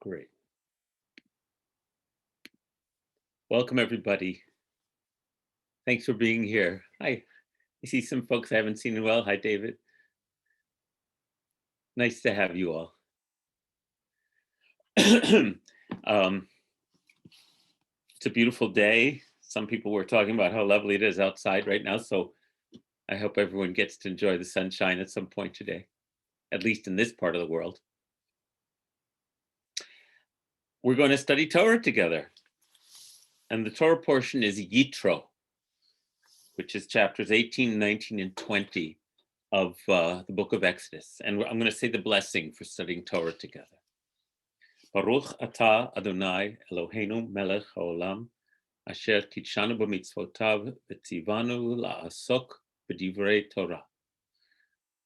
Great. Welcome, everybody. Thanks for being here. Hi. I see some folks I haven't seen in a while. Hi, David. Nice to have you all. um, it's a beautiful day. Some people were talking about how lovely it is outside right now. So I hope everyone gets to enjoy the sunshine at some point today, at least in this part of the world. We're going to study Torah together. And the Torah portion is Yitro, which is chapters 18, 19, and 20 of the book of Exodus. And I'm going to say the blessing for studying Torah together. Baruch atah Adonai Eloheinu melech haolam, asher kitshanu b'mitzvotav v'tzivanu la'asok b'divrei Torah.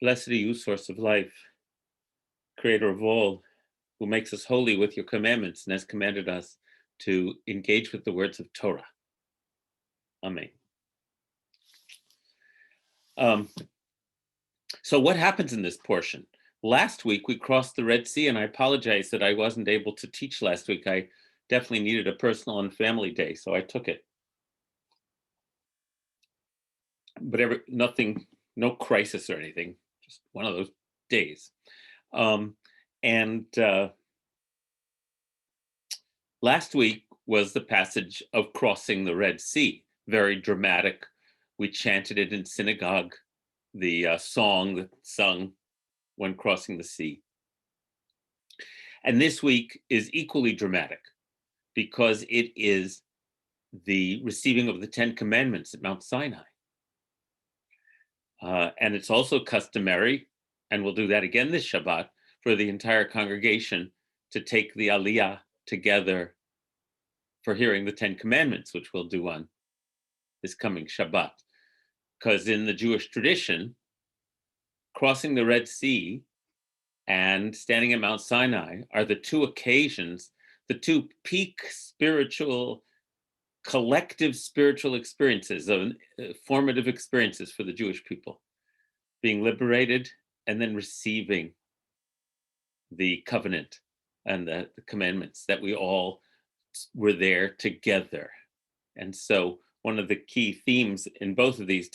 Blessed are you, source of life, creator of all, who makes us holy with your commandments and has commanded us to engage with the words of Torah. Amen. So what happens in this portion? Last week we crossed the Red Sea, and I apologize that I wasn't able to teach last week. I definitely needed a personal and family day, so I took it. But no crisis or anything, just one of those days. Last week was the passage of crossing the Red Sea, very dramatic. We chanted it in synagogue, the song that's sung when crossing the sea. And this week is equally dramatic because it is the receiving of the 10 Commandments at Mount Sinai. And it's also customary, and we'll do that again this Shabbat, for the entire congregation to take the Aliyah together for hearing the 10 Commandments, which we'll do on this coming Shabbat. Because in the Jewish tradition, crossing the Red Sea and standing at Mount Sinai are the two occasions, the two peak collective spiritual experiences, formative experiences for the Jewish people, being liberated and then receiving the covenant and the commandments that we all were there together. And so one of the key themes in both of these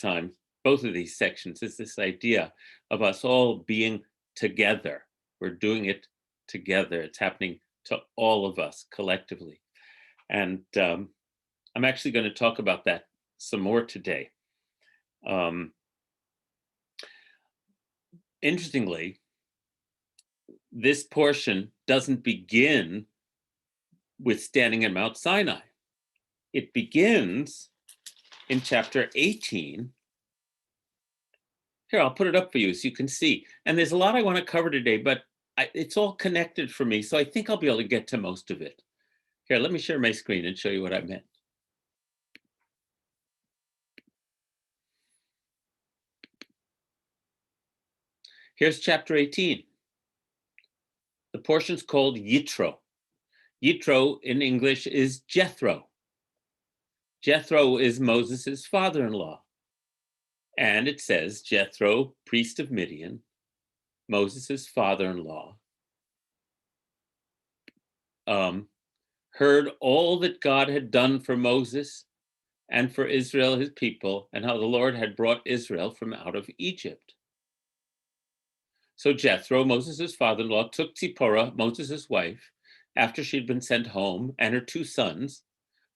sections is this idea of us all being together. We're doing it together. It's happening to all of us collectively. And I'm actually going to talk about that some more today. Interestingly, this portion doesn't begin with standing at Mount Sinai. It begins in chapter 18. Here, I'll put it up for you so you can see. And there's a lot I want to cover today, but it's all connected for me, so I think I'll be able to get to most of it. Here, let me share my screen and show you what I meant. Here's chapter 18. The portion's called Yitro. Yitro in English is Jethro. Jethro is Moses' father-in-law. And it says, Jethro, priest of Midian, Moses' father-in-law, heard all that God had done for Moses and for Israel, his people, and how the Lord had brought Israel from out of Egypt. So Jethro, Moses' father-in-law, took Zipporah, Moses' wife, after she had been sent home, and her two sons,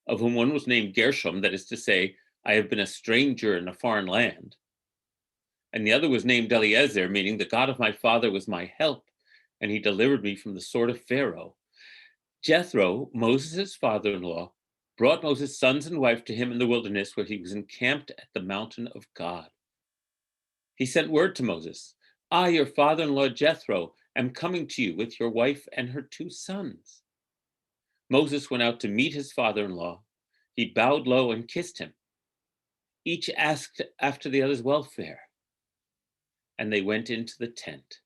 of whom one was named Gershom, that is to say, I have been a stranger in a foreign land. And the other was named Eliezer, meaning the God of my father was my help, and he delivered me from the sword of Pharaoh. Jethro, Moses' father-in-law, brought Moses' sons and wife to him in the wilderness where he was encamped at the mountain of God. He sent word to Moses, I, your father-in-law Jethro, am coming to you with your wife and her two sons. Moses went out to meet his father-in-law. He bowed low and kissed him. Each asked after the other's welfare, and they went into the tent.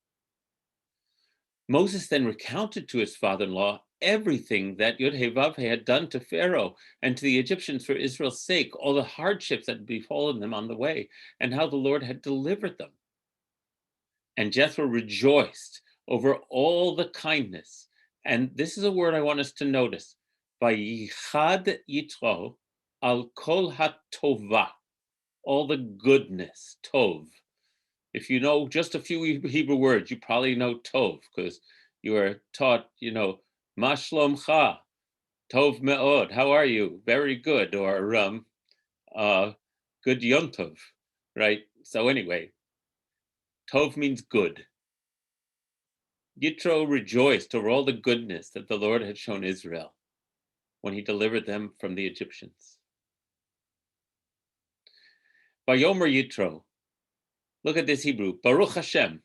Moses then recounted to his father-in-law everything that Yod-Heh-Vav-Heh had done to Pharaoh and to the Egyptians for Israel's sake, all the hardships that had befallen them on the way, and how the Lord had delivered them. And Jethro rejoiced over all the kindness And this is a word I want us to notice. Vayichad Yitro al kol hatova, all the goodness, tov. If you know just a few Hebrew words, you probably know tov, because you are taught, ma shlomcha, tov me'od, how are you? Very good, or good yom tov, right? So anyway, tov means good. Yitro rejoiced over all the goodness that the Lord had shown Israel when he delivered them from the Egyptians. Vayomer Yitro, look at this Hebrew, Baruch Hashem,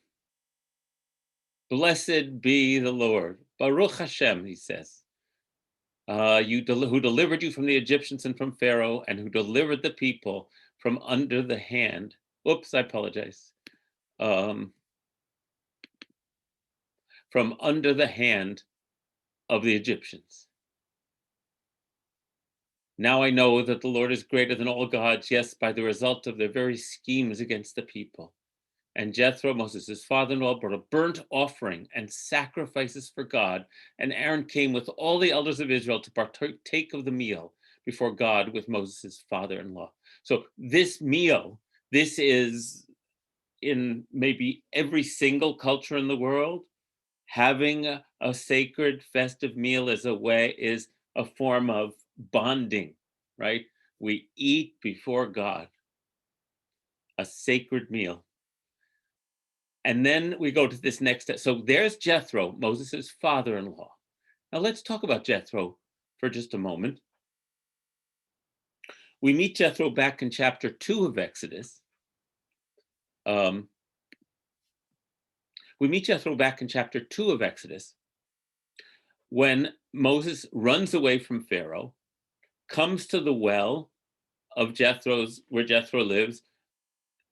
blessed be the Lord. Baruch Hashem, he says, who delivered you from the Egyptians and from Pharaoh, and who delivered the people from under the hand. Oops, I apologize. From under the hand of the Egyptians. Now I know that the Lord is greater than all gods, yes, by the result of their very schemes against the people. And Jethro, Moses' father-in-law, brought a burnt offering and sacrifices for God. And Aaron came with all the elders of Israel to partake of the meal before God with Moses' father-in-law. So this meal, this is in maybe every single culture in the world. Having a sacred festive meal is a form of bonding, right? We eat before God, a sacred meal. And then we go to this next step. So there's Jethro, Moses' father-in-law. Now let's talk about Jethro for just a moment. We meet Jethro back in chapter 2 of Exodus. When Moses runs away from Pharaoh, comes to the well of where Jethro lives,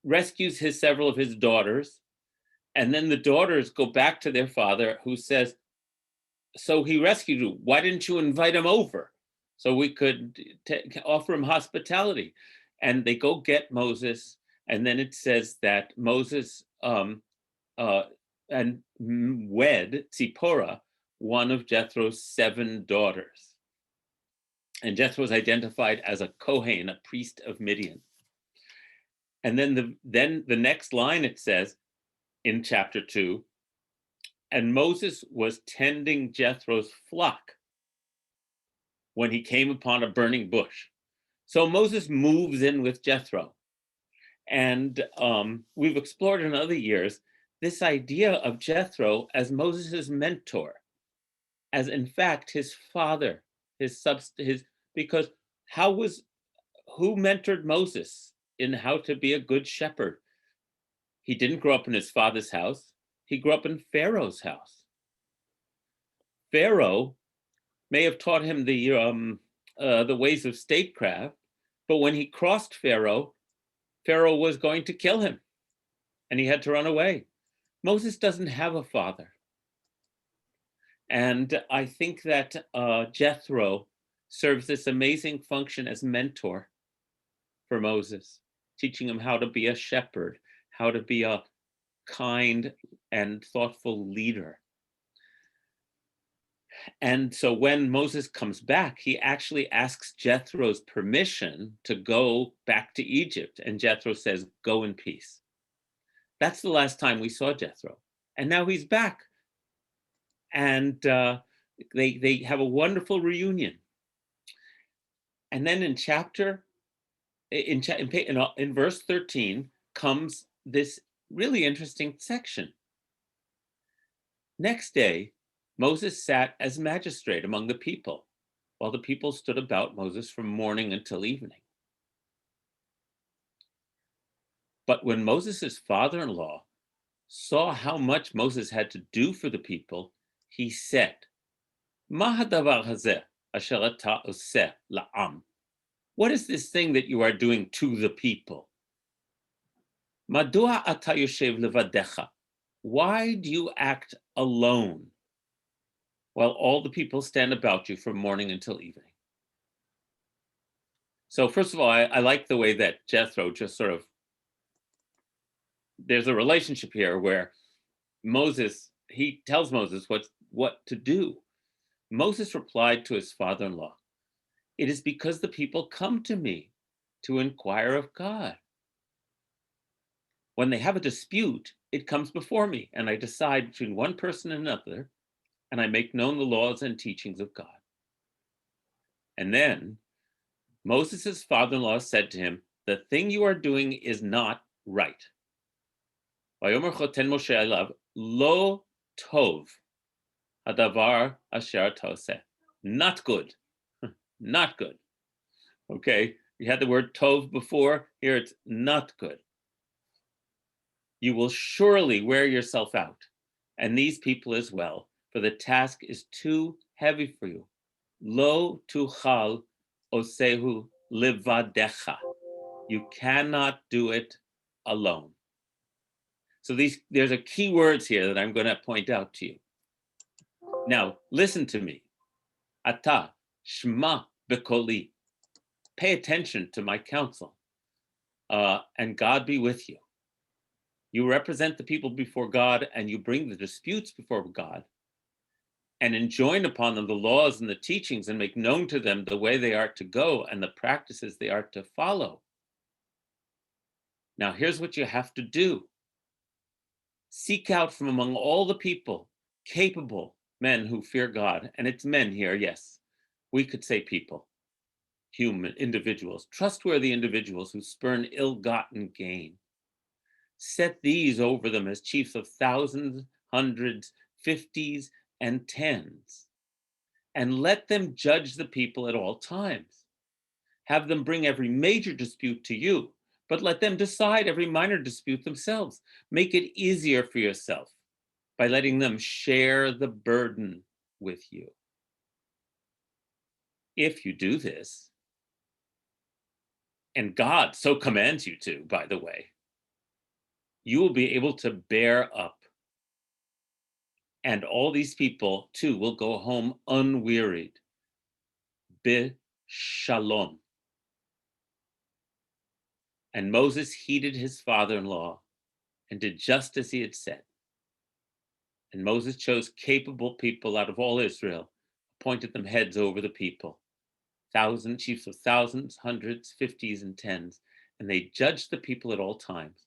rescues several of his daughters, and then the daughters go back to their father, who says, so he rescued you, why didn't you invite him over so we could offer him hospitality? And they go get Moses, and then it says that Moses and wed Zipporah, one of Jethro's 7 daughters. And Jethro was identified as a Kohen, a priest of Midian. And then the next line, it says in chapter 2, and Moses was tending Jethro's flock when he came upon a burning bush. So Moses moves in with Jethro. And we've explored in other years this idea of Jethro as Moses' mentor, as in fact his father, because who mentored Moses in how to be a good shepherd? He didn't grow up in his father's house. He grew up in Pharaoh's house. Pharaoh may have taught him the ways of statecraft, but when he crossed Pharaoh, Pharaoh was going to kill him, and he had to run away. Moses doesn't have a father. And I think that Jethro serves this amazing function as mentor for Moses, teaching him how to be a shepherd, how to be a kind and thoughtful leader. And so when Moses comes back, he actually asks Jethro's permission to go back to Egypt. And Jethro says, go in peace. That's the last time we saw Jethro. And now he's back. And they have a wonderful reunion. And then in verse 13 comes this really interesting section. Next day, Moses sat as magistrate among the people, while the people stood about Moses from morning until evening. But when Moses' father-in-law saw how much Moses had to do for the people, he said, Ma hadavar hazeh asher ata oseh la'am? What is this thing that you are doing to the people? Madua ata yoshev levadecha? Why do you act alone while all the people stand about you from morning until evening? So first of all, I like the way that Jethro just sort of, there's a relationship here where he tells Moses what to do. Moses replied to his father-in-law, "It is because the people come to me to inquire of God. When they have a dispute, it comes before me, and I decide between one person and another, and I make known the laws and teachings of God." And then Moses' father-in-law said to him, "The thing you are doing is not right." Vayomer choten Moshe elav, lo tov hadavar asher toseh. Not good. Not good. Okay, we had the word tov before. Here it's not good. You will surely wear yourself out, and these people as well, for the task is too heavy for you. Lo tuchal osehu livadecha. You cannot do it alone. So there's a key words here that I'm going to point out to you. Now, listen to me. Ata shma bekoli. Pay attention to my counsel, and God be with you. You represent the people before God, and you bring the disputes before God, and enjoin upon them the laws and the teachings, and make known to them the way they are to go and the practices they are to follow. Now, here's what you have to do. Seek out from among all the people capable men who fear God. And it's men here, yes. We could say people, human individuals, trustworthy individuals who spurn ill-gotten gain. Set these over them as chiefs of thousands, hundreds, fifties, and tens, and let them judge the people at all times. Have them bring every major dispute to you, but let them decide every minor dispute themselves. Make it easier for yourself by letting them share the burden with you. If you do this, and God so commands you to, by the way, you will be able to bear up. And all these people, too, will go home unwearied. Shalom. And Moses heeded his father-in-law and did just as he had said. And Moses chose capable people out of all Israel, appointed them heads over the people, chiefs of thousands, hundreds, fifties, and tens, and they judged the people at all times.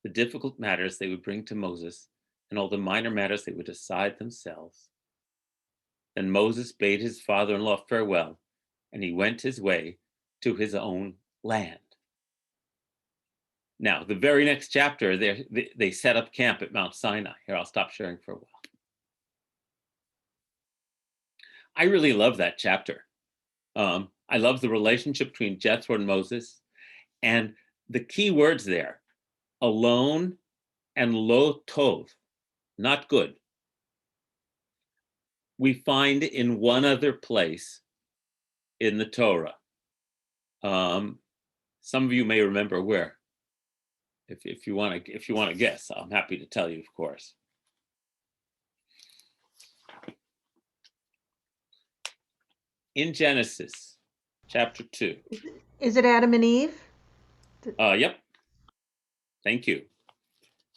The difficult matters they would bring to Moses, and all the minor matters they would decide themselves. Then Moses bade his father-in-law farewell, and he went his way to his own land. Now, the very next chapter, they set up camp at Mount Sinai. Here, I'll stop sharing for a while. I really love that chapter. I love the relationship between Jethro and Moses, and the key words there, alone and lo tov, not good, we find in one other place in the Torah. Some of you may remember where. If you want to guess, I'm happy to tell you, of course. In Genesis, chapter 2. Is it Adam and Eve? Yep. Thank you.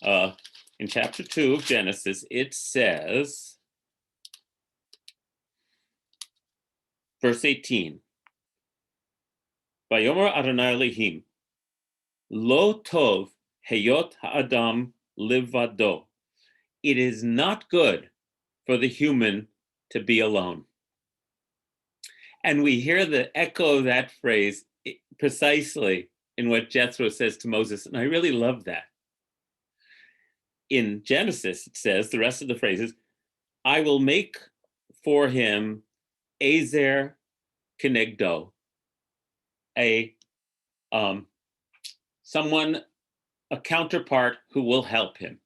In chapter 2 of Genesis, it says, verse 18, Vayomer Adonai Elohim, lo tov heyot ha'adam livado. It is not good for the human to be alone. And we hear the echo of that phrase precisely in what Jethro says to Moses, and I really love that. In Genesis, it says, the rest of the phrases, I will make for him Ezer Kenegdo, someone, a counterpart who will help him.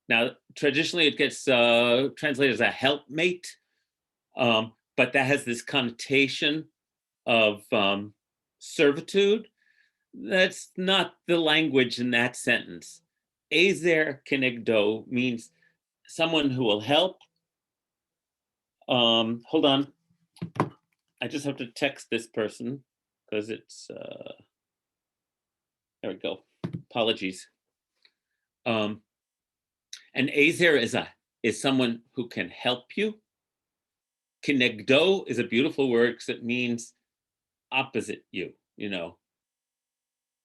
Now, traditionally, it gets translated as a helpmate, but that has this connotation of servitude. That's not the language in that sentence. Ezer Kenegdo means someone who will help. Hold on. I just have to text this person because it's, there we go. Apologies. And Ezer is someone who can help you. Kinegdo is a beautiful word because it means opposite you,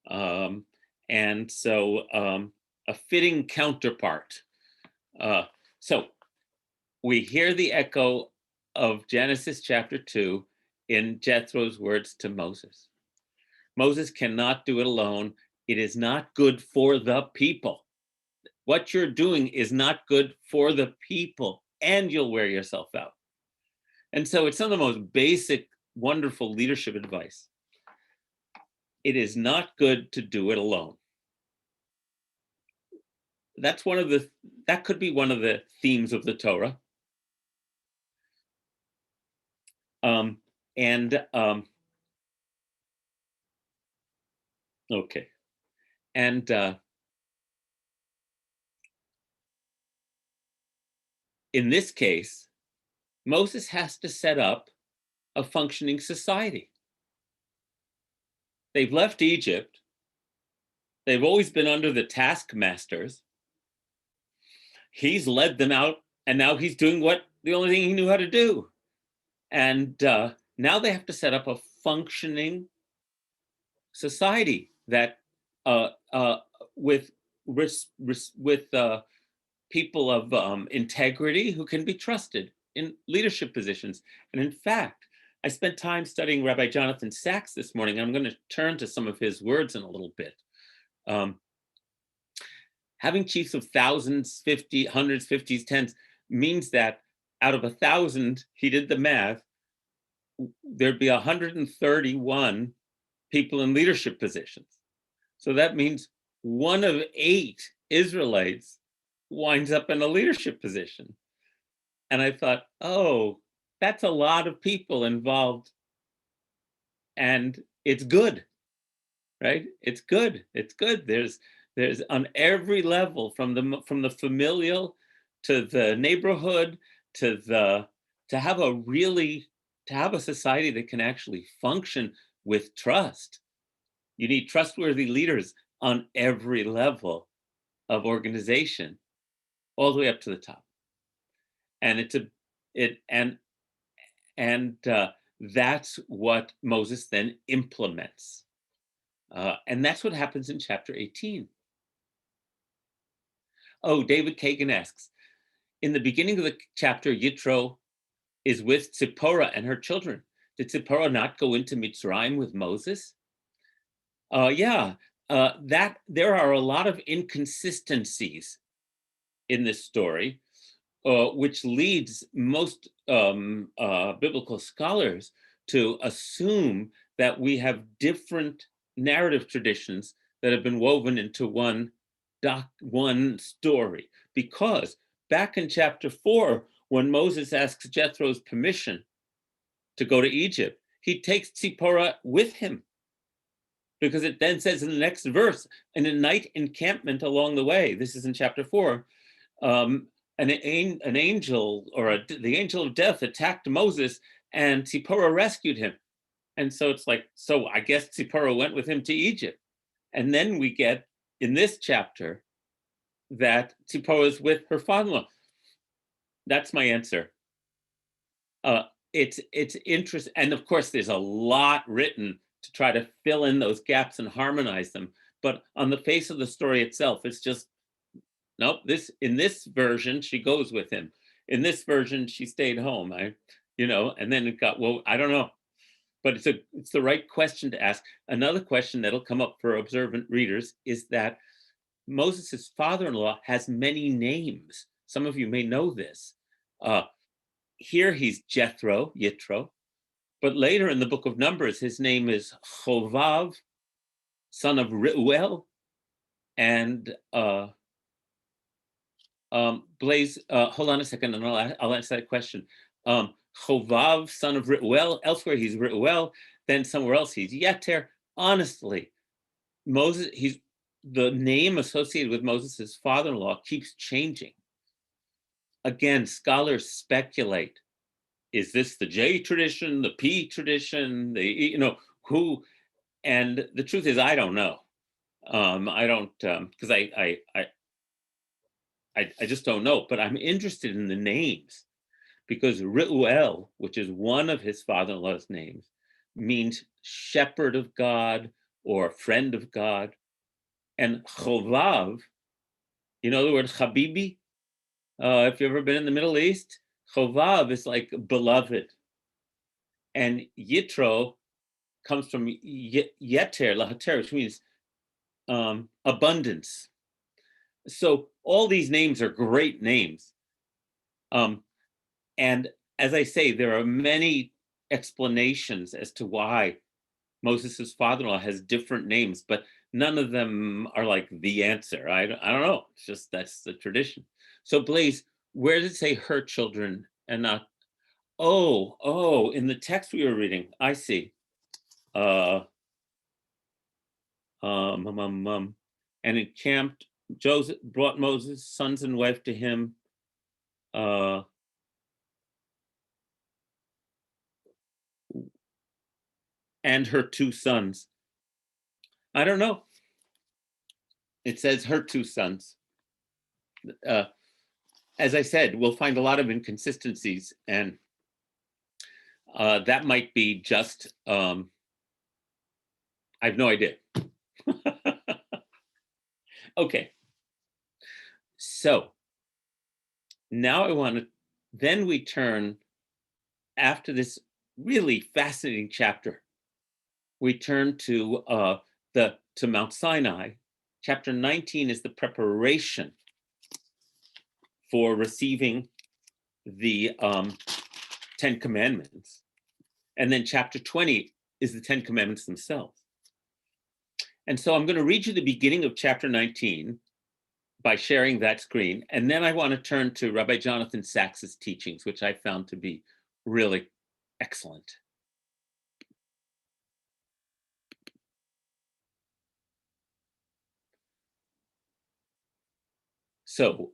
Um, and so a fitting counterpart. So we hear the echo of Genesis chapter 2 in Jethro's words to Moses. Moses cannot do it alone. It is not good for the people. What you're doing is not good for the people, and you'll wear yourself out. And so it's some of the most basic, wonderful leadership advice. It is not good to do it alone. That could be one of the themes of the Torah. Okay. And in this case, Moses has to set up a functioning society. They've left Egypt. They've always been under the taskmasters. He's led them out, and now he's doing the only thing he knew how to do. And now they have to set up a functioning society that with people of integrity who can be trusted in leadership positions. And in fact, I spent time studying Rabbi Jonathan Sacks this morning. I'm going to turn to some of his words in a little bit. Having chiefs of thousands, 50, hundreds, 50s, tens means that out of 1,000, he did the math, there'd be 131 people in leadership positions. So that means 1 of 8 Israelites winds up in a leadership position. And I thought, oh, that's a lot of people involved. And it's good, right? It's good. It's good. There's on every level, from the familial to the neighborhood to have a society that can actually function with trust. You need trustworthy leaders on every level of organization, all the way up to the top. And that's what Moses then implements. And that's what happens in chapter 18. Oh, David Kagan asks, in the beginning of the chapter, Yitro is with Tzipporah and her children. Did Tzipporah not go into Mitzrayim with Moses? There are a lot of inconsistencies in this story, which leads most biblical scholars to assume that we have different narrative traditions that have been woven into one story. Because back in chapter 4, when Moses asks Jethro's permission to go to Egypt, he takes Tzipporah with him. Because it then says in the next verse, in a night encampment along the way, this is in chapter 4, an angel the angel of death attacked Moses, and Tzipporah rescued him. And so it's like, so I guess Tzipporah went with him to Egypt. And then we get in this chapter that Tzipporah is with her father-in-law. That's my answer. It's interesting. And of course, there's a lot written to try to fill in those gaps and harmonize them. But on the face of the story itself, it's just, nope, in this version, she goes with him. In this version, she stayed home. And then it got, well, I don't know. But it's the right question to ask. Another question that'll come up for observant readers is that Moses' father-in-law has many names. Some of you may know this. Here he's Yitro, but later in the book of Numbers, his name is Chovav, son of Reuel, and Blaze. Hold on a second, and I'll answer that question. Chovav, son of Reuel. Elsewhere he's Reuel. Then somewhere else he's Yeter. Honestly, Moses, the name associated with Moses' father-in-law keeps changing. Again, scholars speculate. Is this the J tradition, the P tradition, who? And the truth is, I don't know. I don't, because I just don't know. But I'm interested in the names, because Reuel, which is one of his father-in-law's names, means shepherd of God or friend of God. And Chovav, you know the word Habibi? If you've ever been in the Middle East, Chovav is like beloved. And Yitro comes from Yeter, Lahater, which means abundance. So all these names are great names. And as I say, there are many explanations as to why Moses' father-in-law has different names, but none of them are like the answer. I don't know. It's just that's the tradition. So Blaise, where does it say her children and not? Oh, in the text we were reading, I see. And encamped. Joseph brought Moses' sons and wife to him. And her two sons. I don't know. It says her two sons. As I said, we'll find a lot of inconsistencies, and that might be just, I have no idea. Okay. So now I want to, then we turn, after this really fascinating chapter, we turn to Mount Sinai. Chapter 19 is the preparation for receiving the 10 Commandments. And then chapter 20 is the 10 Commandments themselves. And so I'm going to read you the beginning of chapter 19 by sharing that screen. And then I want to turn to Rabbi Jonathan Sacks' teachings, which I found to be really excellent. So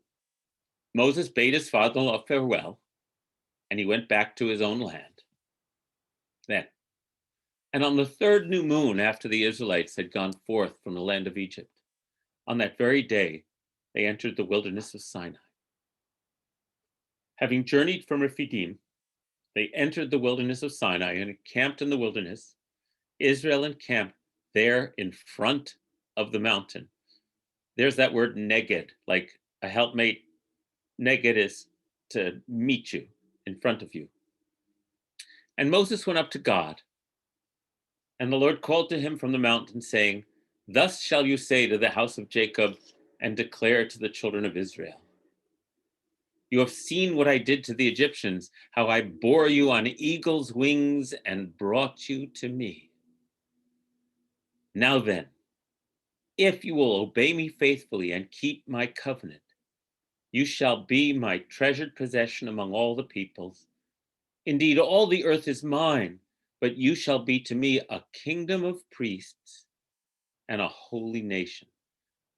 Moses bade his father-in-law farewell, and he went back to his own land. Then, and on the third new moon after the Israelites had gone forth from the land of Egypt, on that very day, they entered the wilderness of Sinai. Having journeyed from Rephidim, they entered the wilderness of Sinai and encamped in the wilderness. Israel encamped there in front of the mountain. There's that word neged, like a helpmate. Neged is to meet you, in front of you. And Moses went up to God, and the Lord called to him from the mountain, saying, "Thus shall you say to the house of Jacob, and declare to the children of Israel. You have seen what I did to the Egyptians, how I bore you on eagle's wings and brought you to me. Now then, if you will obey me faithfully and keep my covenant, you shall be my treasured possession among all the peoples. Indeed, all the earth is mine, but you shall be to me a kingdom of priests and a holy nation.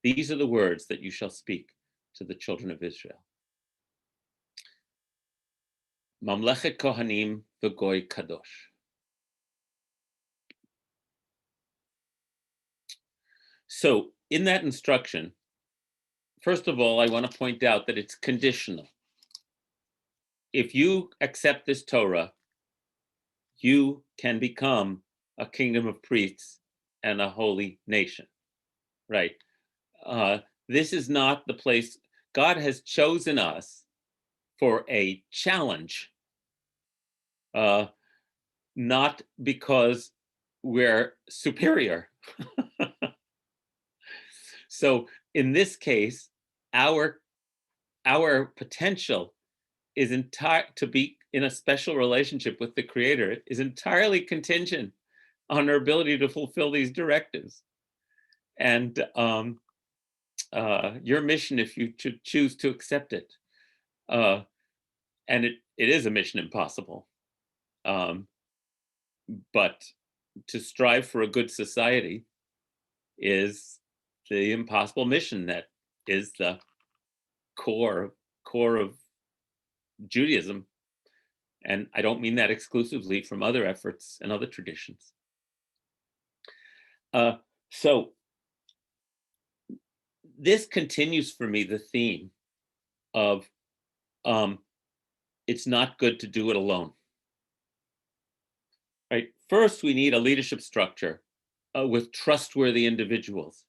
These are the words that you shall speak to the children of Israel. Mamlechet Kohanim v'Goy Kadosh." So in that instruction, first of all, I want to point out that it's conditional. If you accept this Torah, you can become a kingdom of priests and a holy nation, right? This is not the place. God has chosen us for a challenge, not because we're superior. So in this case, our potential is to be in a special relationship with the Creator is entirely contingent on our ability to fulfill these directives. And your mission, if you choose to accept it, and it is a mission impossible, but to strive for a good society is the impossible mission that is the core of Judaism. And I don't mean that exclusively from other efforts and other traditions. So this continues for me the theme of it's not good to do it alone. Right? First, we need a leadership structure with trustworthy individuals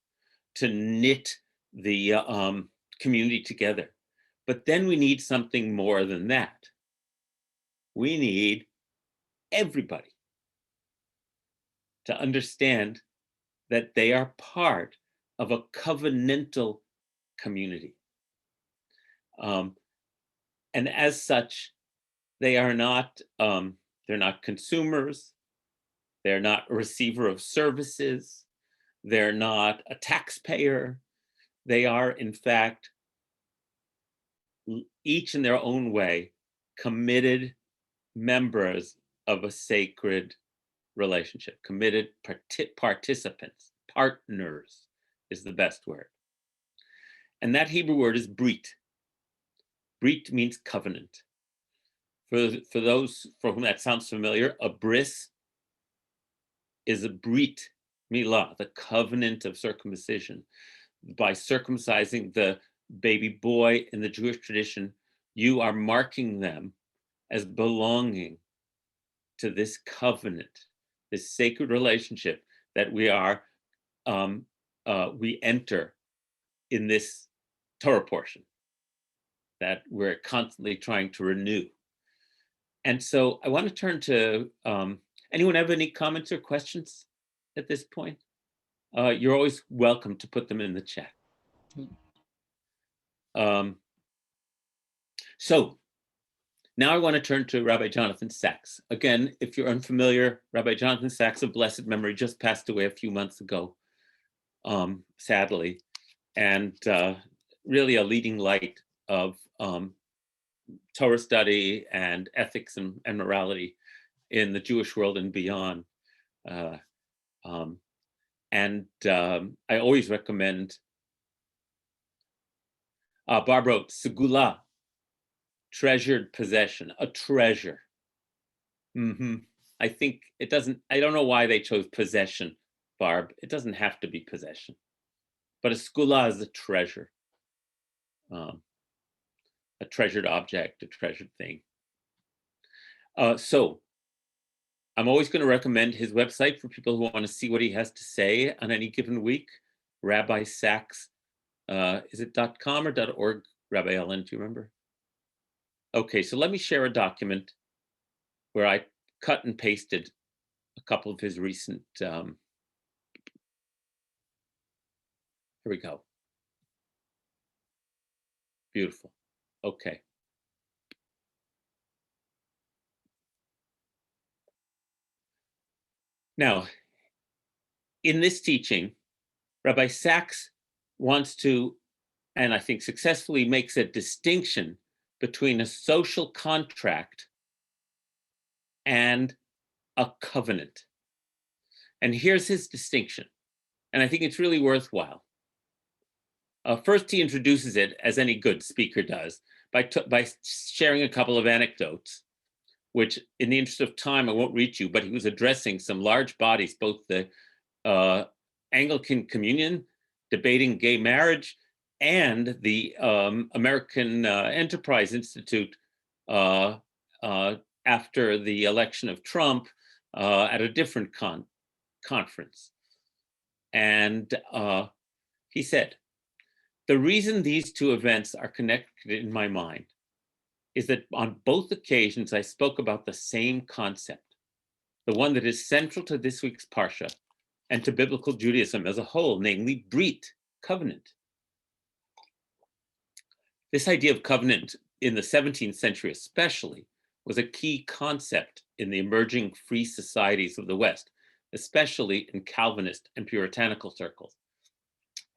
to knit the community together. But then we need something more than that. We need everybody to understand that they are part of a covenantal community. And as such, they are not, they're not consumers, they're not a receiver of services, they're not a taxpayer. They are, in fact, each in their own way, committed members of a sacred relationship, committed participants, partners is the best word. And that Hebrew word is brit. Brit means covenant. For those for whom that sounds familiar, a bris is a brit milah, the covenant of circumcision. By circumcising the baby boy in the Jewish tradition, you are marking them as belonging to this covenant, this sacred relationship that we enter in this Torah portion that we're constantly trying to renew. And so I want to turn to, anyone have any comments or questions at this point? You're always welcome to put them in the chat. So now I want to turn to Rabbi Jonathan Sacks. Again, if you're unfamiliar, Rabbi Jonathan Sacks of blessed memory just passed away a few months ago, sadly, and really a leading light of Torah study and ethics and morality in the Jewish world and beyond. I always recommend Barb wrote, Segula, treasured possession, a treasure. I think it doesn't, I don't know why they chose possession, Barb. It doesn't have to be possession. But a segula is a treasure, a treasured object, a treasured thing. So I'm always going to recommend his website for people who want to see what he has to say on any given week. Rabbi Sacks, is it .com or .org? Rabbi Ellen, do you remember? Okay, so let me share a document where I cut and pasted a couple of his recent, here we go. Beautiful. Okay. Now, in this teaching, Rabbi Sacks wants to, and I think successfully makes a distinction between a social contract and a covenant. And here's his distinction, and I think it's really worthwhile. First, he introduces it, as any good speaker does, by sharing a couple of anecdotes, which in the interest of time, I won't read you, but he was addressing some large bodies, both the Anglican Communion, debating gay marriage, and the American Enterprise Institute after the election of Trump at a different conference. And he said, the reason these two events are connected in my mind is that on both occasions I spoke about the same concept, the one that is central to this week's Parsha and to biblical Judaism as a whole, namely brit, covenant. This idea of covenant in the 17th century especially was a key concept in the emerging free societies of the West, especially in Calvinist and puritanical circles.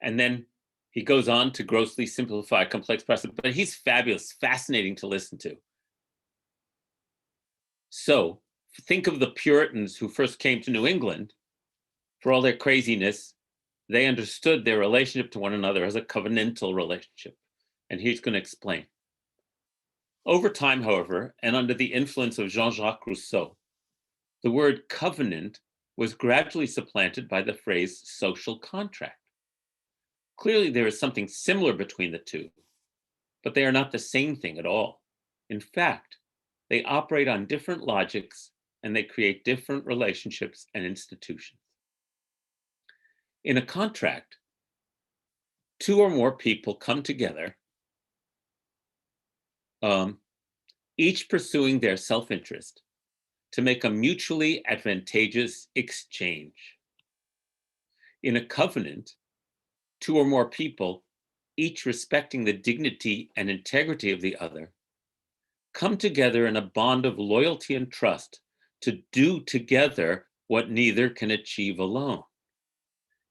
And then he goes on to grossly simplify complex process, but he's fabulous, fascinating to listen to. So think of the Puritans who first came to New England. For all their craziness, they understood their relationship to one another as a covenantal relationship. And he's going to explain. Over time, however, and under the influence of Jean-Jacques Rousseau, the word covenant was gradually supplanted by the phrase social contract. Clearly, there is something similar between the two, but they are not the same thing at all. In fact, They operate on different logics, and they create different relationships and institutions. In a contract, two or more people come together, each pursuing their self-interest, to make a mutually advantageous exchange. In a covenant, two or more people, each respecting the dignity and integrity of the other, come together in a bond of loyalty and trust to do together what neither can achieve alone.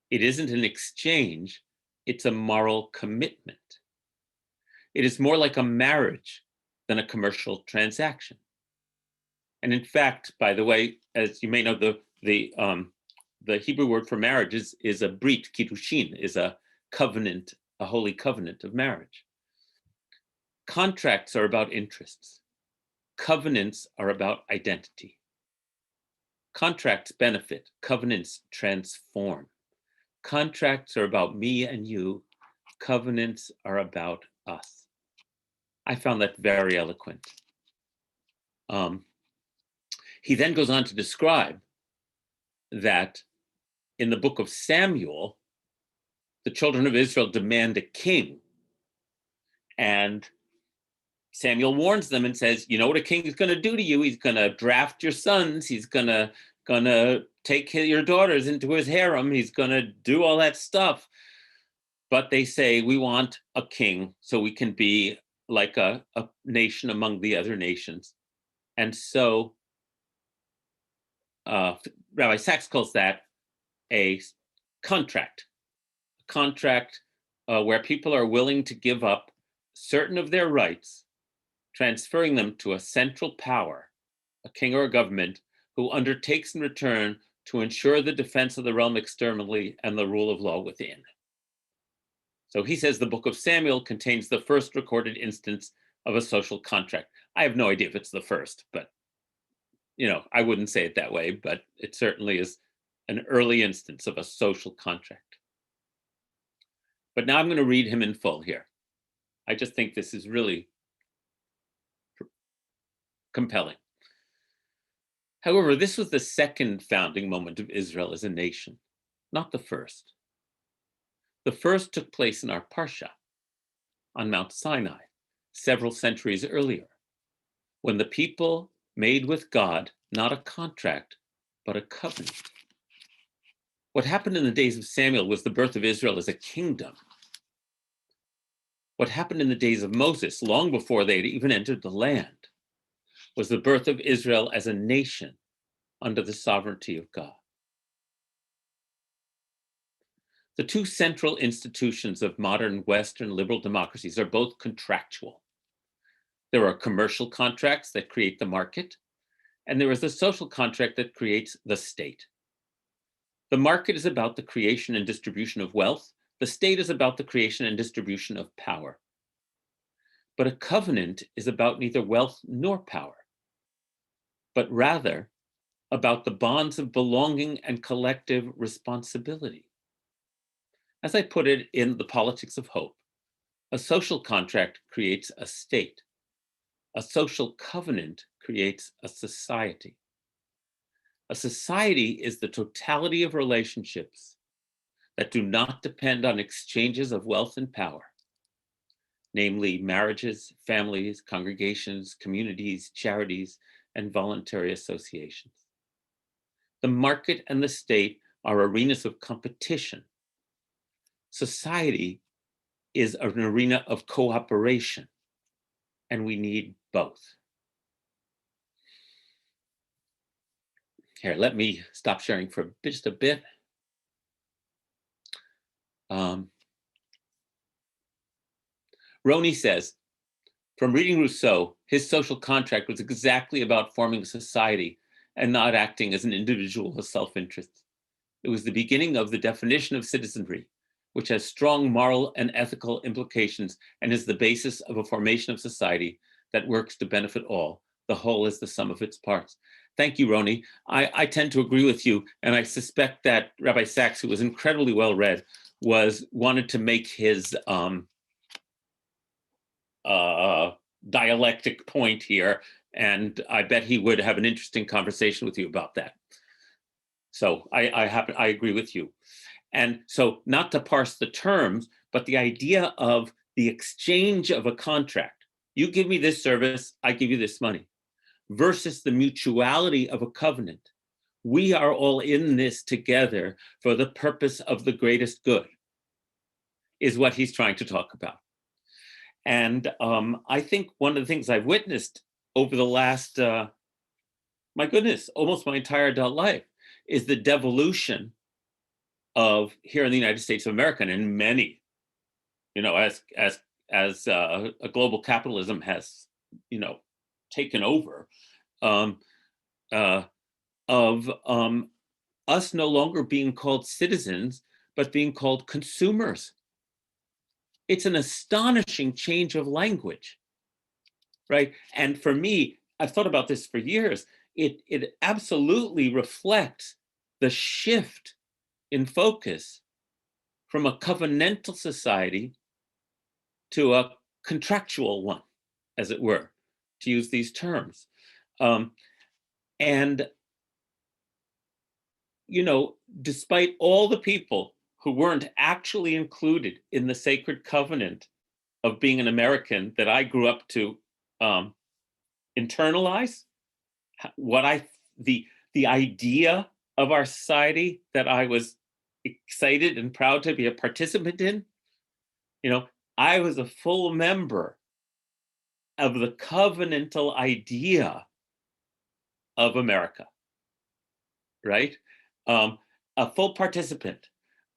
It isn't an exchange, it's a moral commitment. It is more like a marriage than a commercial transaction. And in fact, by the way, as you may know, the Hebrew word for marriage is a brit, kiddushin, is a covenant, a holy covenant of marriage. Contracts are about interests. Covenants are about identity. Contracts benefit, covenants transform. Contracts are about me and you. Covenants are about us. I found that very eloquent. He then goes on to describe that in the book of Samuel, the children of Israel demand a king. And Samuel warns them and says, you know what a king is going to do to you? He's going to draft your sons. He's going to take your daughters into his harem. He's going to do all that stuff. But they say, we want a king so we can be like a nation among the other nations. And so Rabbi Sacks calls that a contract where people are willing to give up certain of their rights, transferring them to a central power, a king or a government, who undertakes in return to ensure the defense of the realm externally and the rule of law within. So he says the book of Samuel contains the first recorded instance of a social contract. I have no idea if it's the first, but I wouldn't say it that way, but it certainly is an early instance of a social contract. But now I'm going to read him in full here. I just think this is really compelling. However, this was the second founding moment of Israel as a nation, not the first. The first took place in our Parsha, on Mount Sinai, several centuries earlier, when the people made with God not a contract, but a covenant. What happened in the days of Samuel was the birth of Israel as a kingdom. What happened in the days of Moses, long before they had even entered the land, was the birth of Israel as a nation under the sovereignty of God. The two central institutions of modern Western liberal democracies are both contractual. There are commercial contracts that create the market, and there is a social contract that creates the state. The market is about the creation and distribution of wealth. The state is about the creation and distribution of power. But a covenant is about neither wealth nor power, but rather about the bonds of belonging and collective responsibility. As I put it in The Politics of Hope, a social contract creates a state. A social covenant creates a society. A society is the totality of relationships that do not depend on exchanges of wealth and power, namely marriages, families, congregations, communities, charities, and voluntary associations. The market and the state are arenas of competition. Society is an arena of cooperation, and we need both. Here, let me stop sharing for just a bit. Roni says, from reading Rousseau, his social contract was exactly about forming a society and not acting as an individual with self-interest. It was the beginning of the definition of citizenry, which has strong moral and ethical implications and is the basis of a formation of society that works to benefit all. The whole is the sum of its parts. Thank you, Roni. I tend to agree with you, and I suspect that Rabbi Sacks, who was incredibly well-read, wanted to make his dialectic point here And I bet he would have an interesting conversation with you about that. So I agree with you. And so not to parse the terms, but the idea of the exchange of a contract. You give me this service, I give you this money, versus the mutuality of a covenant. We are all in this together for the purpose of the greatest good, is what he's trying to talk about. And I think one of the things I've witnessed over the last, my goodness, almost my entire adult life, is the devolution of, here in the United States of America, and in many, as a global capitalism has, taken over, of us no longer being called citizens, but being called consumers. It's an astonishing change of language, right? And for me, I've thought about this for years. It absolutely reflects the shift in focus from a covenantal society to a contractual one, as it were, to use these terms. And, despite all the people who weren't actually included in the sacred covenant of being an American that I grew up to internalize, the idea of our society that I was excited and proud to be a participant in, I was a full member of the covenantal idea of America, right? A full participant.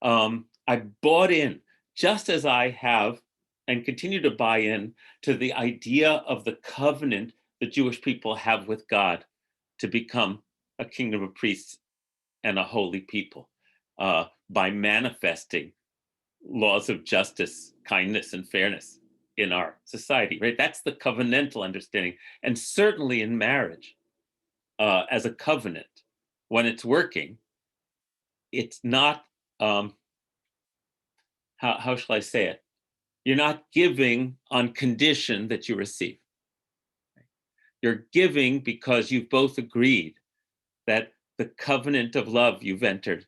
I bought in, just as I have and continue to buy in to the idea of the covenant the Jewish people have with God to become a kingdom of priests and a holy people by manifesting laws of justice, kindness, and fairness in our society, right? That's the covenantal understanding. And certainly in marriage, as a covenant, when it's working, it's not, how shall I say it? You're not giving on condition that you receive. You're giving because you've both agreed that the covenant of love you've entered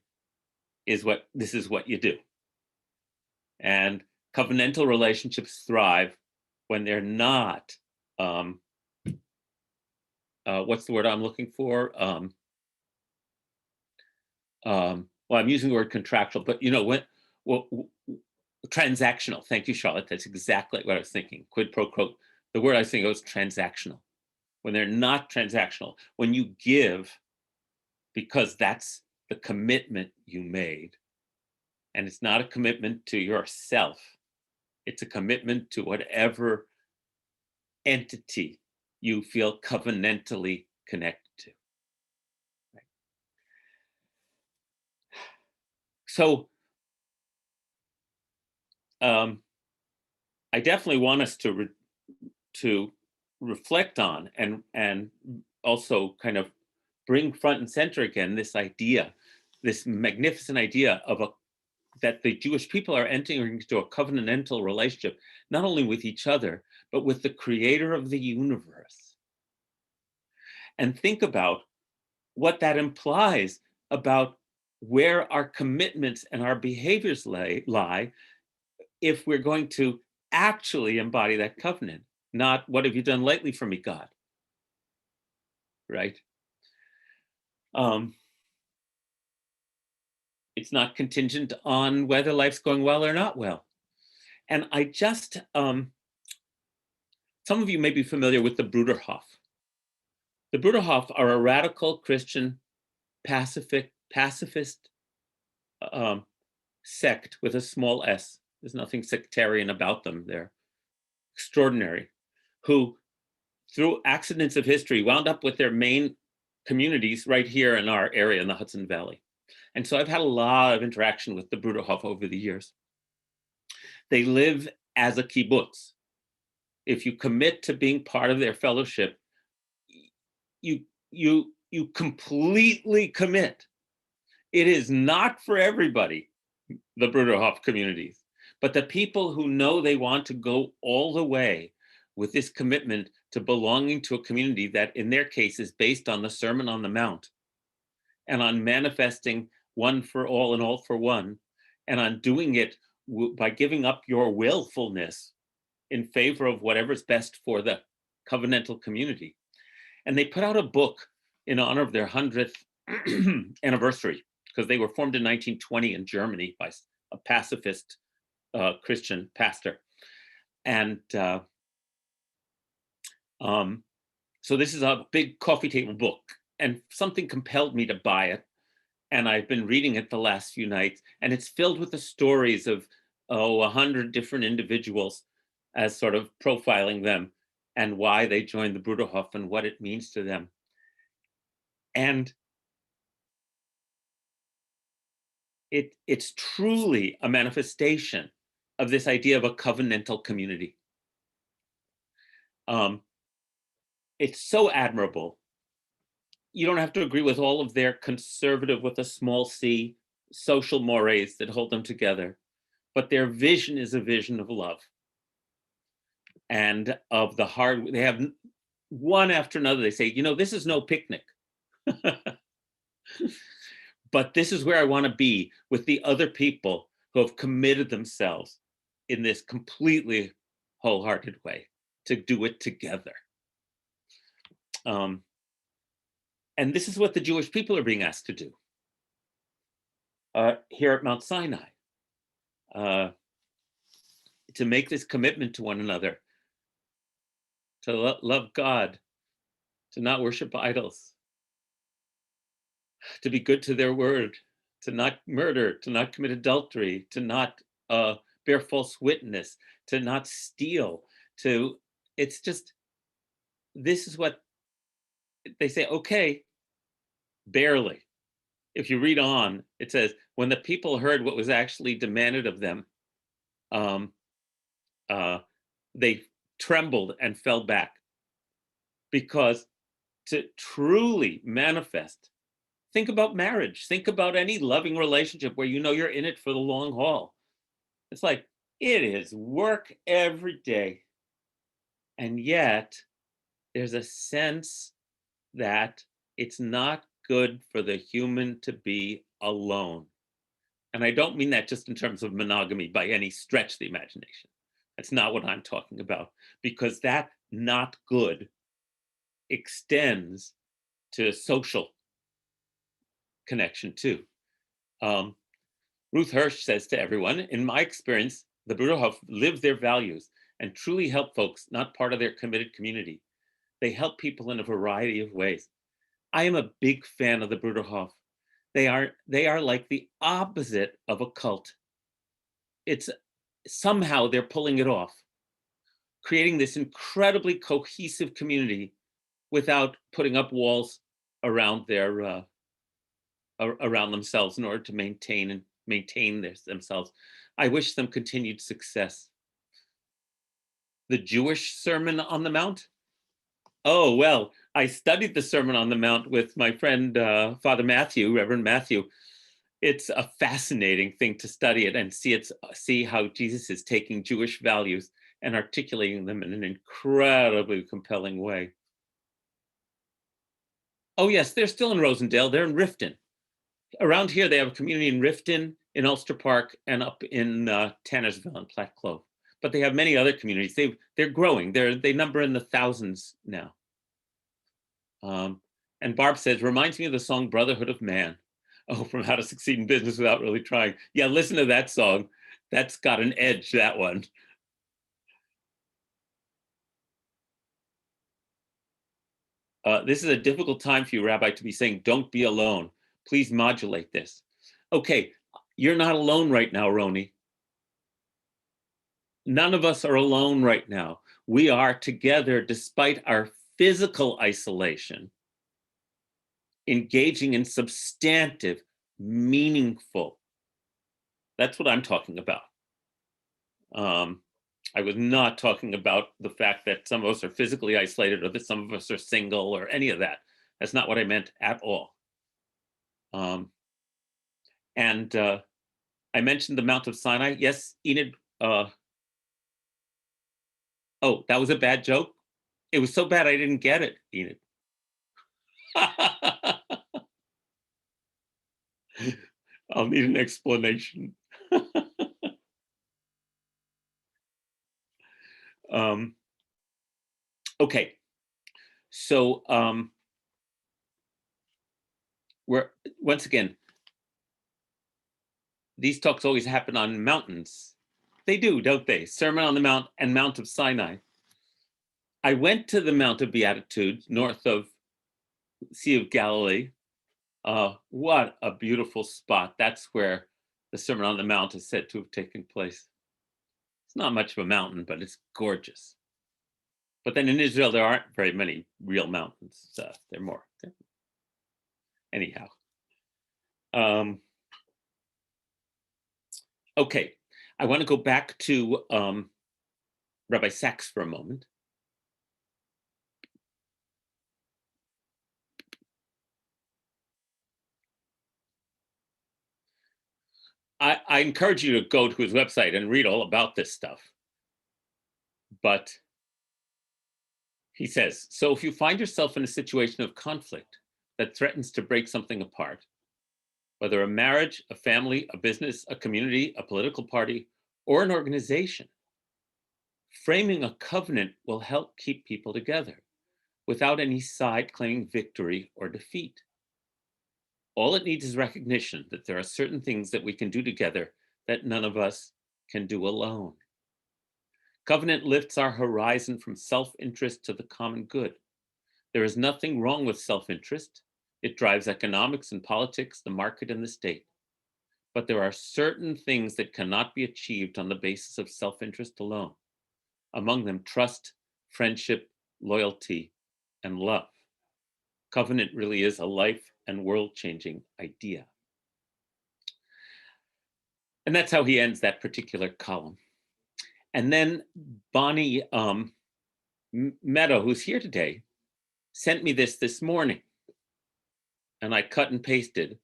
is this is what you do. And covenantal relationships thrive when they're not, what's the word I'm looking for? Well, I'm using the word contractual, but transactional. Thank you, Charlotte. That's exactly what I was thinking. Quid pro quo. The word I was thinking was transactional. When they're not transactional, when you give because that's the commitment you made, and it's not a commitment to yourself, it's a commitment to whatever entity you feel covenantally connected to. Right? So I definitely want us to reflect on and also kind of bring front and center again this idea, this magnificent idea of that the Jewish people are entering into a covenantal relationship, not only with each other, but with the creator of the universe. And think about what that implies about where our commitments and our behaviors lie if we're going to actually embody that covenant, not what have you done lately for me, God, right? It's not contingent on whether life's going well or not well. And I just, some of you may be familiar with the Bruderhof. The Bruderhof are a radical Christian pacifist sect with a small s. There's nothing sectarian about them. They're extraordinary, who through accidents of history wound up with their main communities right here in our area in the Hudson Valley. And so I've had a lot of interaction with the Bruderhof over the years. They live as a kibbutz. If you commit to being part of their fellowship, you completely commit. It is not for everybody, the Bruderhof communities, but the people who know they want to go all the way with this commitment to belonging to a community that in their case is based on the Sermon on the Mount and on manifesting one for all and all for one, and on doing it by giving up your willfulness in favor of whatever's best for the covenantal community. And they put out a book in honor of their 100th anniversary, because they were formed in 1920 in Germany by a pacifist Christian pastor. And so this is a big coffee table book, and something compelled me to buy it. And I've been reading it the last few nights, and it's filled with the stories of 100 different individuals, as sort of profiling them and why they joined the Bruderhof and what it means to them. And it's truly a manifestation of this idea of a covenantal community. It's so admirable. You don't have to agree with all of their conservative with a small c social mores that hold them together, but their vision is a vision of love and of the hard. They have one after another. They say, this is no picnic, but this is where I want to be with the other people who have committed themselves in this completely wholehearted way to do it together. And this is what the Jewish people are being asked to do here at Mount Sinai, to make this commitment to one another, to love God, to not worship idols, to be good to their word, to not murder, to not commit adultery, to not bear false witness, to not steal, it's just, this is what they say, okay, barely. If you read on, it says, when the people heard what was actually demanded of them, they trembled and fell back. Because to truly manifest, think about marriage, think about any loving relationship where you're in it for the long haul. It's like, it is work every day. And yet, there's a sense that it's not good for the human to be alone. And I don't mean that just in terms of monogamy by any stretch of the imagination. That's not what I'm talking about, because that not good extends to social connection too. Ruth Hirsch says to everyone, in my experience, the Bruderhof live their values and truly help folks not part of their committed community. They help people in a variety of ways. I am a big fan of the Bruderhof. They are like the opposite of a cult. It's somehow they're pulling it off, creating this incredibly cohesive community without putting up walls around their around themselves in order to maintain themselves. I wish them continued success. The Jewish Sermon on the Mount? Oh, well, I studied the Sermon on the Mount with my friend, Father Matthew, Reverend Matthew. It's a fascinating thing to study it and see how Jesus is taking Jewish values and articulating them in an incredibly compelling way. Oh, yes, they're still in Rosendale. They're in Riften. Around here, they have a community in Riften, in Ulster Park, and up in Tannersville and Platte Clove. But they have many other communities. They're growing. They number in the thousands now. And Barb says, reminds me of the song Brotherhood of Man. Oh, from How to Succeed in Business Without Really Trying. Yeah, listen to that song. That's got an edge, that one. This is a difficult time for you, Rabbi, to be saying, don't be alone. Please modulate this. Okay, you're not alone right now, Roni. None of us are alone right now. We are together despite our physical isolation, engaging in substantive, meaningful. That's what I'm talking about. I was not talking about the fact that some of us are physically isolated or that some of us are single or any of that. That's not what I meant at all. And I mentioned the Mount of Sinai. Yes, Enid Oh, that was a bad joke? It was so bad I didn't get it, Enid. I'll need an explanation. um, okay, so we're once again, these talks always happen on mountains. They do, don't they? Sermon on the Mount and Mount of Sinai. I went to the Mount of Beatitudes north of Sea of Galilee. What a beautiful spot. That's where the Sermon on the Mount is said to have taken place. It's not much of a mountain, but it's gorgeous. But then in Israel, there aren't very many real mountains. They're more. Anyhow. Okay, I want to go back to Rabbi Sacks for a moment. I encourage you to go to his website and read all about this stuff. But he says, so if you find yourself in a situation of conflict that threatens to break something apart, whether a marriage, a family, a business, a community, a political party, or an organization, framing a covenant will help keep people together without any side claiming victory or defeat. All it needs is recognition that there are certain things that we can do together that none of us can do alone. Covenant lifts our horizon from self-interest to the common good. There is nothing wrong with self-interest. It drives economics and politics, the market and the state. But there are certain things that cannot be achieved on the basis of self-interest alone. Among them, trust, friendship, loyalty, and love. Covenant really is a life and world-changing idea. And that's how he ends that particular column. And then Bonnie Meadow, who's here today, sent me this morning. And I cut and pasted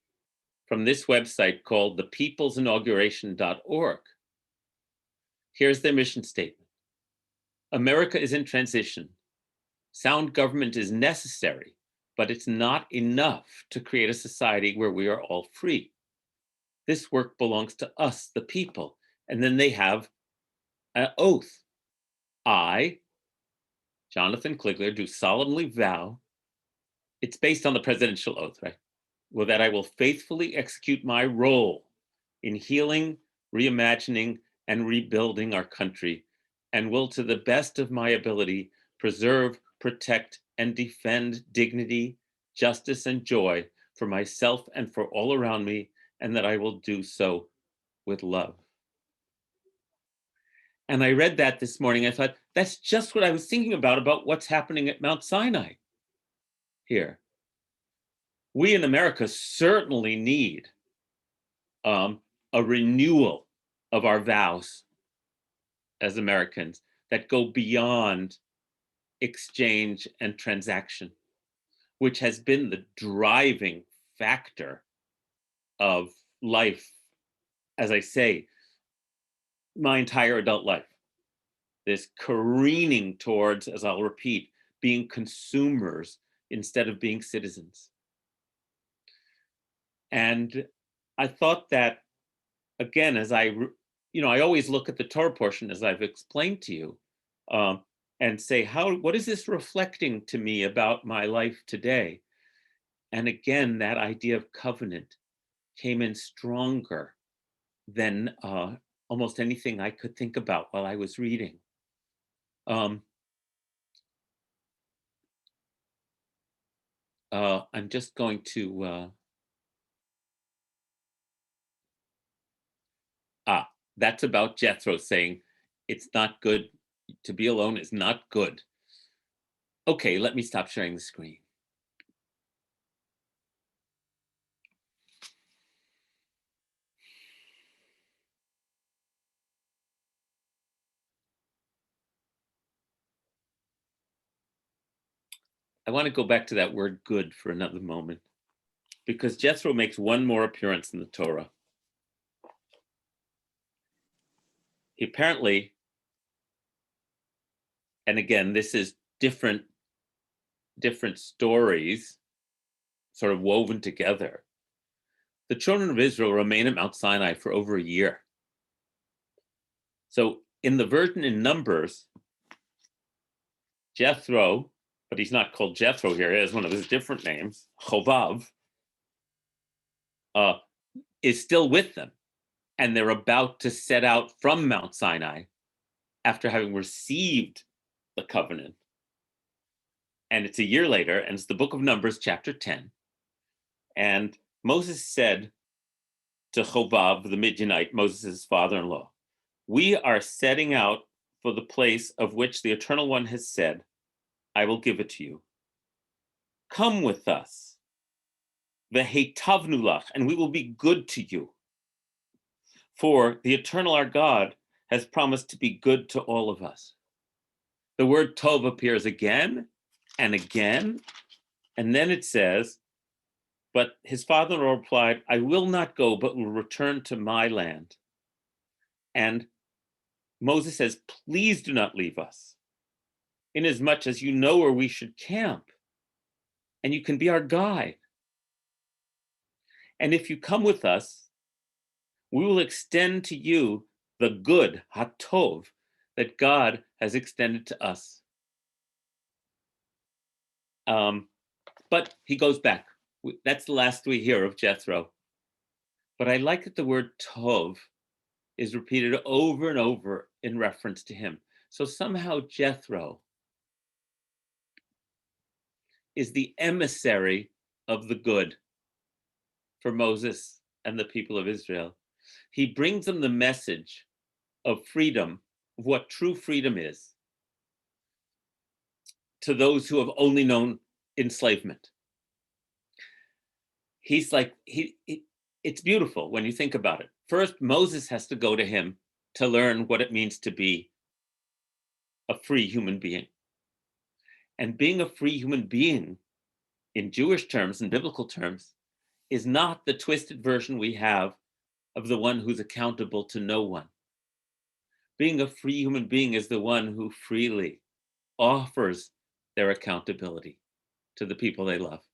from this website called thepeoplesinauguration.org. Here's their mission statement. America is in transition. Sound government is necessary, but it's not enough to create a society where we are all free. This work belongs to us, the people. And then they have an oath. I, Jonathan Kligler, do solemnly vow, it's based on the presidential oath, right? Well, that I will faithfully execute my role in healing, reimagining, and rebuilding our country, and will, to the best of my ability, preserve, protect, and defend dignity, justice, and joy for myself and for all around me, and that I will do so with love. And I read that this morning. I thought, that's just what I was thinking about what's happening at Mount Sinai here. We in America certainly need a renewal of our vows as Americans that go beyond exchange and transaction, which has been the driving factor of life, as I say, my entire adult life. This careening towards, as I'll repeat, being consumers instead of being citizens. And I thought that, again, as I always look at the Torah portion, as I've explained to you, and say, what is this reflecting to me about my life today? And again, that idea of covenant came in stronger than almost anything I could think about while I was reading. I'm just going to, that's about Yitro saying, it's not good, to be alone is not good. Okay, let me stop sharing the screen. I want to go back to that word good for another moment, because Yitro makes one more appearance in the Torah. He apparently and again, this is different stories sort of woven together. The children of Israel remain at Mount Sinai for over a year. So in the version in Numbers, Jethro, but he's not called Jethro here, he has one of his different names, Chovav, is still with them. And they're about to set out from Mount Sinai after having received the covenant. And it's a year later, and it's the book of Numbers, chapter 10. And Moses said to Chobav, the Midianite, Moses' father-in-law, "We are setting out for the place of which the Eternal One has said, I will give it to you. Come with us, v'heitavnu lach, and we will be good to you. For the Eternal our God has promised to be good to all of us." The word tov appears again and again, and then it says, but his father-in-law replied, "I will not go, but will return to my land." And Moses says, "Please do not leave us, inasmuch as you know where we should camp, and you can be our guide. And if you come with us, we will extend to you the good, hatov, that God has extended to us." But he goes back. That's the last we hear of Jethro. But I like that the word tov is repeated over and over in reference to him. So somehow Jethro is the emissary of the good for Moses and the people of Israel. He brings them the message of freedom, of what true freedom is, to those who have only known enslavement. He's like, it's beautiful when you think about it. First, Moses has to go to him to learn what it means to be a free human being. And being a free human being, in Jewish terms and biblical terms, is not the twisted version we have of the one who's accountable to no one. Being a free human being is the one who freely offers their accountability to the people they love,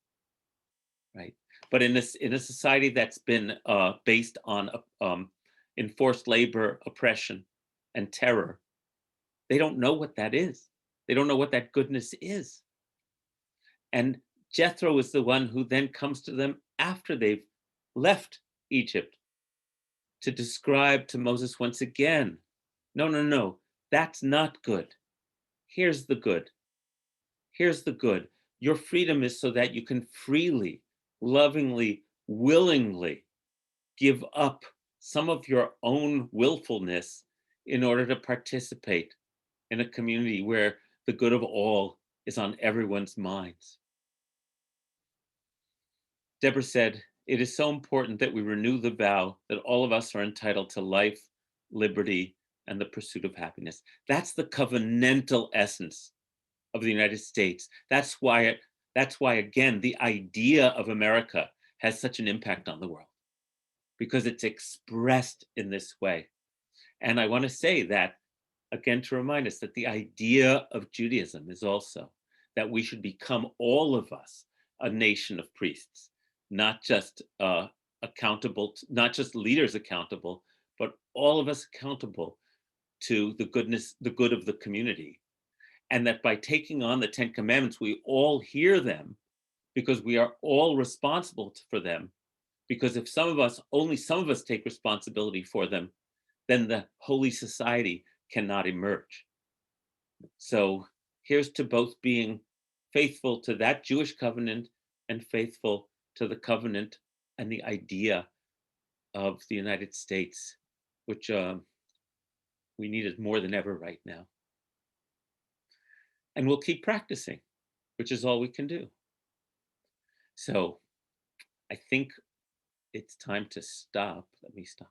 right? But in a society that's been based on enforced labor, oppression, and terror, they don't know what that is. They don't know what that goodness is. And Jethro is the one who then comes to them after they've left Egypt to describe to Moses once again, no, that's not good. Here's the good. Here's the good. Your freedom is so that you can freely, lovingly, willingly give up some of your own willfulness in order to participate in a community where the good of all is on everyone's minds. Deborah said, "It is so important that we renew the vow that all of us are entitled to life, liberty, and the pursuit of happiness." That's the covenantal essence of the United States. That's why, again, the idea of America has such an impact on the world, because it's expressed in this way. And I want to say that, again, to remind us that the idea of Judaism is also that we should become, all of us, a nation of priests, not just accountable, not just leaders accountable, but all of us accountable to the good of the community. And that by taking on the 10 Commandments, we all hear them because we are all responsible for them. Because if only some of us take responsibility for them, then the holy society cannot emerge. So here's to both being faithful to that Jewish covenant and faithful to the covenant and the idea of the United States, which we need it more than ever right now. And we'll keep practicing, which is all we can do. So I think it's time to stop. Let me stop.